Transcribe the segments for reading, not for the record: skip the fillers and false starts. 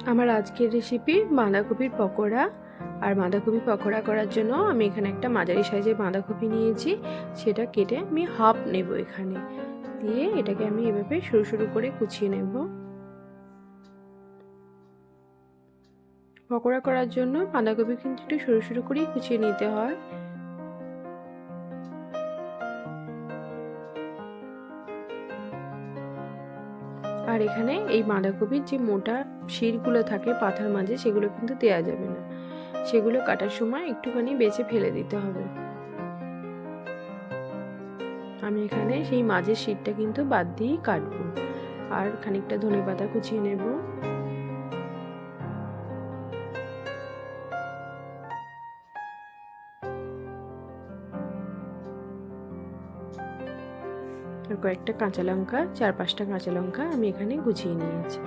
আমার আজকের রেসিপি বাঁধাকপির পকোড়া। আর বাঁধাকপি পকোড়া করার জন্য আমি এখানে একটা মাঝারি সাইজের বাঁধাকপি নিয়েছি, সেটা কেটে আমি হাফ নেব। এখানে দিয়ে এটাকে আমি এভাবে সরু সরু করে কুচিয়ে নেব। পকোড়া করার জন্য বাঁধাকপি কিন্তু একটু সরু সরু করেই কুচিয়ে নিতে হয়। আর এখানে এই বাঁধাকপির যে মোটা শিরগুলো থাকে পাতার মাঝে, সেগুলো কিন্তু দেওয়া যাবে না, সেগুলো কাটার সময় একটুখানি বেছে ফেলে দিতে হবে। আমি এখানে সেই মাঝের শিরটা কিন্তু বাদ দিয়েই কাটবো। আর খানিকটা ধনেপাতা কুচিয়ে নেব। আর কয়েকটা কাঁচা লঙ্কা, 4-5টা কাঁচা লঙ্কা আমি এখানে গুছিয়ে নিয়েছি।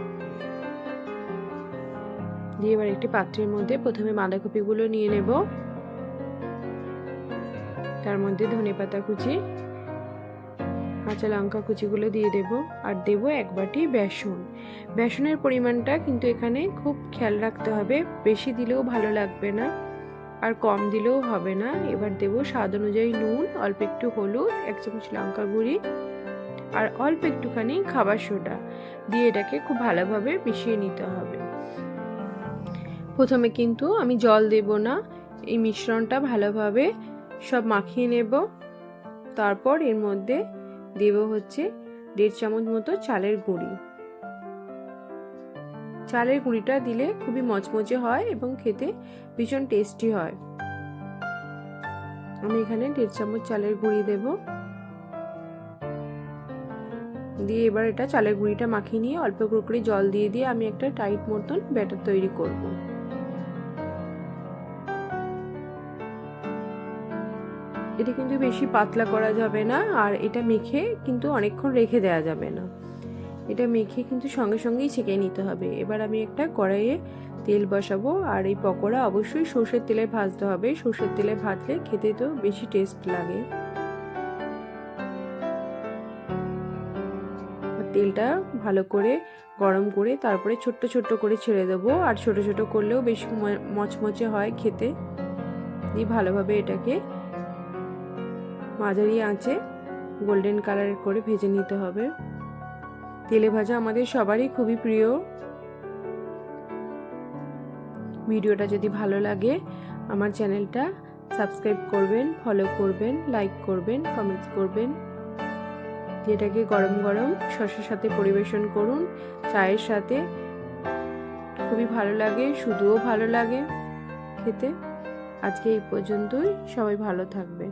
দিয়ে এবার একটি পাত্রের মধ্যে প্রথমে বাঁধাকপিগুলো নিয়ে নেব। তার মধ্যে ধনেপাতা কুচি, কাঁচা লঙ্কা কুচিগুলো দিয়ে দেব। আর দেব 1 বাটি বেসন। বেসনের পরিমাণটা কিন্তু এখানে খুব খেয়াল রাখতে হবে, বেশি দিলেও ভালো লাগবে না আর কম দিলেও হবে না। এবার দেব স্বাদ অনুযায়ী নুন, অল্প একটু হলুদ, 1 চামচ লঙ্কা গুঁড়ি আর অল্প একটুখানি খাবার সোডা দিয়ে এটাকে খুব ভালোভাবে মিশিয়ে নিতে হবে। প্রথমে কিন্তু আমি জল দেব না, এই মিশ্রণটা ভালোভাবে সব মাখিয়ে নেব। তারপর এর মধ্যে দেব হচ্ছে 1.5 চামচ মতো চালের গুঁড়ি। চালের গুঁড়িটা দিলে খুবই মচমচে হয় এবং খেতে ভীষণ টেস্টি হয়। আমি এখানে 1.5 চামচ চালের গুঁড়ি দেব। দিয়ে এবার এটা চালের গুঁড়িটা মাখিয়ে নিয়ে অল্প করে জল দিয়ে আমি একটা টাইট মতন ব্যাটার তৈরি করব। এটা কিন্তু বেশি পাতলা করা যাবে না, আর এটা মেখে কিন্তু অনেকক্ষণ রেখে দেওয়া যাবে না। এটা মেখে কিন্তু সঙ্গে সঙ্গেই ছেঁকে নিতে হবে। এবার আমি একটা কড়াইয়ে তেল বসাবো, আর এই পকোড়া অবশ্যই সর্ষের তেলে ভাজতে হবে। সর্ষের তেলে ভাজলে খেতে তো বেশি টেস্ট লাগে। তেলটা ভালো করে গরম করে তারপরে ছোট্ট ছোট্ট করে ছেড়ে দেবো, আর ছোট ছোট করলেও বেশ মচমচে হয় খেতে। দিয়ে ভালোভাবে এটাকে মাঝারি আঁচে গোল্ডেন কালার করে ভেজে নিতে হবে। তেলে ভাজা আমাদের সবারই খুবই প্রিয়। ভিডিওটা যদি ভালো লাগে আমার চ্যানেলটা সাবস্ক্রাইব করবেন, ফলো করবেন, লাইক করবেন, কমেন্টস করবেন। এটাকে গরম গরম সসের সাথে পরিবেশন করুন, চায়ের সাথে খুবই ভালো লাগে, শুধুও ভালো লাগে খেতে। আজকে এই পর্যন্তই, সবাই ভালো থাকবেন।